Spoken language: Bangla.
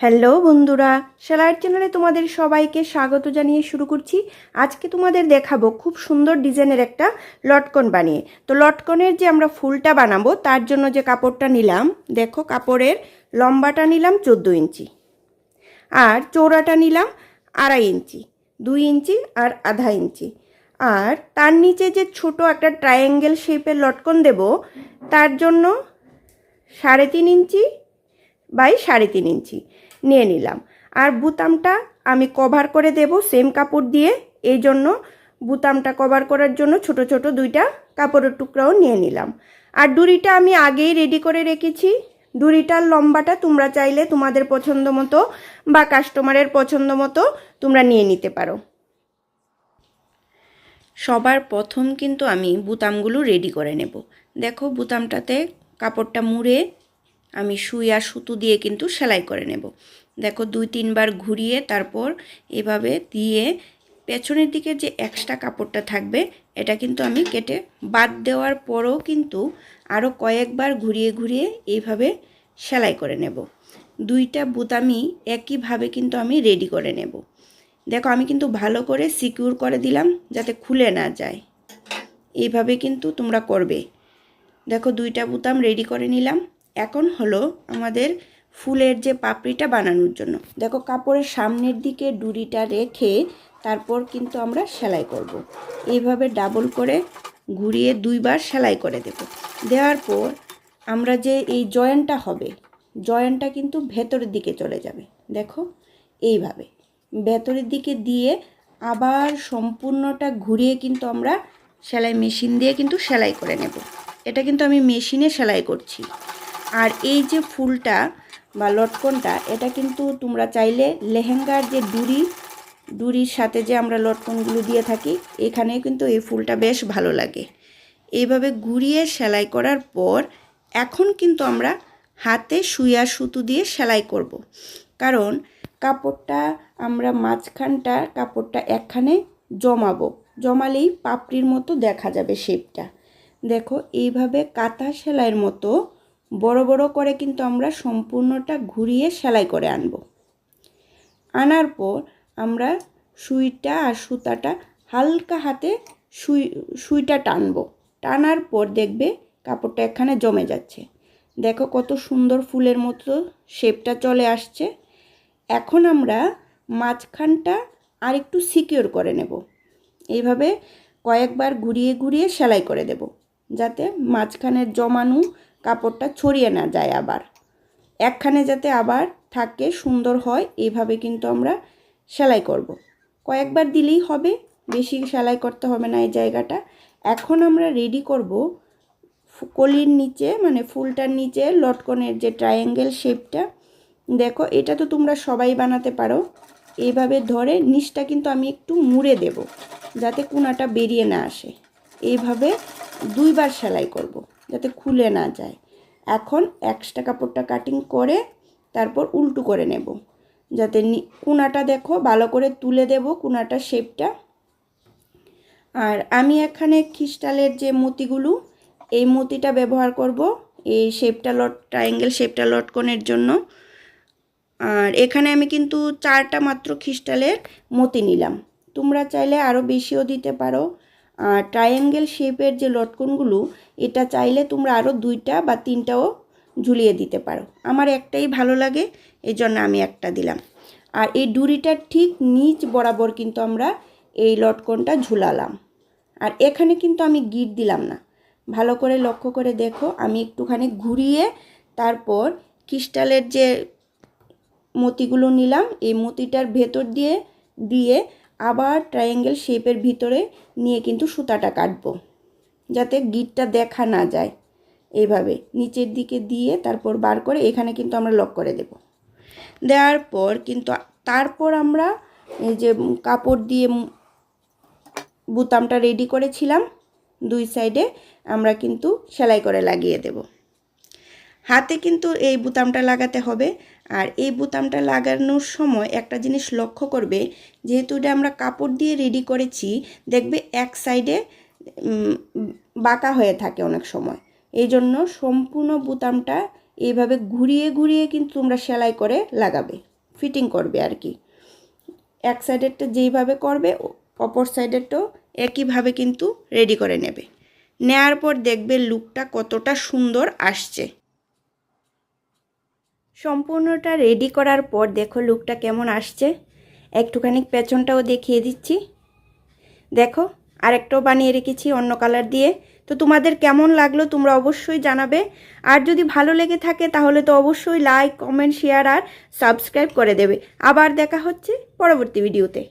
হ্যালো বন্ধুরা, সেলাইয়ের চ্যানেলে তোমাদের সবাইকে স্বাগত জানিয়ে শুরু করছি। আজকে তোমাদের দেখাবো খুব সুন্দর ডিজাইনের একটা লটকন বানিয়ে। তো লটকনের যে আমরা ফুলটা বানাবো তার জন্য যে কাপড়টা নিলাম, দেখো কাপড়ের লম্বাটা নিলাম 14 ইঞ্চি, আর চৌড়াটা নিলাম 2.5 ইঞ্চি, 2 ইঞ্চি আর আধা ইঞ্চি। আর তার নিচে যে ছোট একটা ট্রায়াঙ্গেল শেপের লটকন দেব, তার জন্য 3.5 ইঞ্চি বাই 3.5 ইঞ্চি নিয়ে নিলাম। আর বুতামটা আমি কভার করে দেব সেম কাপড় দিয়ে, এই জন্য বুতামটা কভার করার জন্য ছোট ছোট দুইটা কাপড়ের টুকরাও নিয়ে নিলাম। আর ডুরিটা আমি আগেই রেডি করে রেখেছি। ডুরিটার লম্বাটা তোমরা চাইলে তোমাদের পছন্দ মতো বা কাস্টমারের পছন্দ মতো তোমরা নিয়ে নিতে পারো। সবার প্রথম কিন্তু আমি বুতামগুলো রেডি করে নেব। দেখো বুতামটাতে কাপড়টা মুড়ে আমি সুই আর সুতো দিয়ে কিন্তু সেলাই করে নেব। দেখো 2-3 বার ঘুরিয়ে তারপর এভাবে দিয়ে পেছনের দিকে যে এক্সট্রা কাপড়টা থাকবে এটা কিন্তু আমি কেটে বাদ দেওয়ার পরও কিন্তু আরও কয়েকবার ঘুরিয়ে ঘুরিয়ে এইভাবে সেলাই করে নেব। দুইটা বুতামই একইভাবে কিন্তু আমি রেডি করে নেব। দেখো আমি কিন্তু ভালো করে সিকিউর করে দিলাম যাতে খুলে না যায়, এইভাবে কিন্তু তোমরা করবে। দেখো দুইটা বুতাম রেডি করে নিলাম। এখন হলো আমাদের ফুলের যে পাপড়িটা বানানোর জন্য। দেখো কাপড়ের সামনের দিকে ডুরিটা রেখে তারপর কিন্তু আমরা সেলাই করব। এইভাবে ডাবল করে ঘুরিয়ে 2 বার সেলাই করে দেব। দেওয়ার পর আমরা যে এই জয়েন্টটা হবে, জয়েন্টটা কিন্তু ভেতরের দিকে চলে যাবে। দেখো এইভাবে ভেতরের দিকে দিয়ে আবার সম্পূর্ণটা ঘুরিয়ে কিন্তু আমরা সেলাই মেশিন দিয়ে কিন্তু সেলাই করে নেব। এটা কিন্তু আমি মেশিনে সেলাই করছি। আর এই যে ফুলটা বা লটকনটা, এটা কিন্তু তোমরা চাইলে লেহেঙ্গার যে ডুরির সাথে যে আমরা লটকনগুলো দিয়ে থাকি, এখানে কিন্তু এই ফুলটা বেশ ভালো লাগে। এইভাবে ঘুরিয়ে সেলাই করার পর এখন কিন্তু আমরা হাতে সুই আর সুতো দিয়ে সেলাই করব। কারণ কাপড়টা আমরা মাঝখানটা কাপড়টা একখানে জমালেই পাপড়ির মতো দেখা যাবে শেপটা। দেখো এইভাবে কাঁথা সেলাইয়ের মতো বড় বড় করে কিন্তু আমরা সম্পূর্ণটা ঘুরিয়ে সেলাই করে আনার পর আমরা সুইটা আর সুতাটা হালকা হাতে সুইটা টানার পর দেখবে কাপড়টা এখানে জমে যাচ্ছে। দেখো কত সুন্দর ফুলের মতো শেপটা চলে আসছে। এখন আমরা মাঝখানটা আর একটু সিকিউর করে নেব। এইভাবে কয়েকবার ঘুরিয়ে ঘুরিয়ে সেলাই করে দেব যাতে মাঝখানের জমানো কাপড়টা ছড়িয়ে না যায়, আবার একখানে যাতে আবার থাকে সুন্দর হয়। এইভাবে কিন্তু আমরা সেলাই করব। কয়েকবার দিলেই হবে, বেশি সেলাই করতে হবে না এই জায়গাটা। এখন আমরা রেডি করব কলির নিচে, মানে ফুলটার নিচে লটকনের যে ট্রায়াঙ্গেল শেপটা। দেখো এটা তো তোমরা সবাই বানাতে পারো। এইভাবে ধরে নিচটা কিন্তু আমি একটু মুড়ে দেব যাতে কোনাটা বেরিয়ে না আসে। এইভাবে 2 বার সেলাই করব যাতে খুলে না যায়। এখন এক্সট্রা কাপড়টা কাটিং করে তারপর উল্টো করে নেব যাতে কোনাটা দেখো ভালো করে তুলে দেব কোনাটা শেপটা। আর আমি এখানে ক্রিস্টালের যে মতিগুলো, এই মতিটা ব্যবহার করব এই শেপটা ট্রায়াঙ্গেল শেপটা লটকনের জন্য। আর এখানে আমি কিন্তু 4টা মাত্র ক্রিস্টালের মতি নিলাম, তোমরা চাইলে আরও বেশিও দিতে পারো। আর ট্রায়াঙ্গেল শেপের যে লটকনগুলো, এটা চাইলে তোমরা আরও 2টা বা 3টাও ঝুলিয়ে দিতে পারো। আমার একটাই ভালো লাগে, এই জন্য আমি একটা দিলাম। আর এই ডুরিটার ঠিক নিচ বরাবর কিন্তু আমরা এই লটকনটা ঝুলালাম। আর এখানে কিন্তু আমি গিট দিলাম না, ভালো করে লক্ষ্য করে দেখো। আমি একটুখানি ঘুরিয়ে তারপর ক্রিস্টালের যে মতিগুলো নিলাম, এই মতিটার ভেতর দিয়ে আবার ট্রায়াঙ্গেল শেপের ভিতরে নিয়ে কিন্তু সুতাটা কাটবো যাতে গিটটা দেখা না যায়। এইভাবে নিচের দিকে দিয়ে তারপর বার করে এখানে কিন্তু আমরা লক করে দেব। দেওয়ার পর কিন্তু তারপর আমরা এই যে কাপড় দিয়ে বুতামটা রেডি করেছিলাম, 2 সাইডে আমরা কিন্তু সেলাই করে লাগিয়ে দেব। হাতে কিন্তু এই বুতামটা লাগাতে হবে। আর এই বুতামটা লাগানোর সময় একটা জিনিস লক্ষ্য করবে, যেহেতু এটা আমরা কাপড় দিয়ে রেডি করেছি, দেখবে এক সাইডে বাঁকা হয়ে থাকে অনেক সময়। এই জন্য সম্পূর্ণ বুতামটা এইভাবে ঘুরিয়ে ঘুরিয়ে কিন্তু তোমরা সেলাই করে লাগাবে। ফিটিং করবে আর কি। এক সাইডেরটা যেইভাবে করবে অপর সাইডেরটাও একইভাবে কিন্তু রেডি করে নেবে। নেয়ার পর দেখবে লুকটা কতটা সুন্দর আসছে। সম্পূর্ণটা রেডি করার পর দেখো লুকটা কেমন আসছে। একটুখানি পেছনটাও দেখিয়ে দিচ্ছি। দেখো আরেকটাও বানিয়ে রেখেছি অন্য কালার দিয়ে। তো তোমাদের কেমন লাগলো তোমরা অবশ্যই জানাবে। আর যদি ভালো লেগে থাকে তাহলে তো অবশ্যই লাইক, কমেন্ট, শেয়ার আর সাবস্ক্রাইব করে দেবে। আবার দেখা হচ্ছে পরবর্তী ভিডিওতে।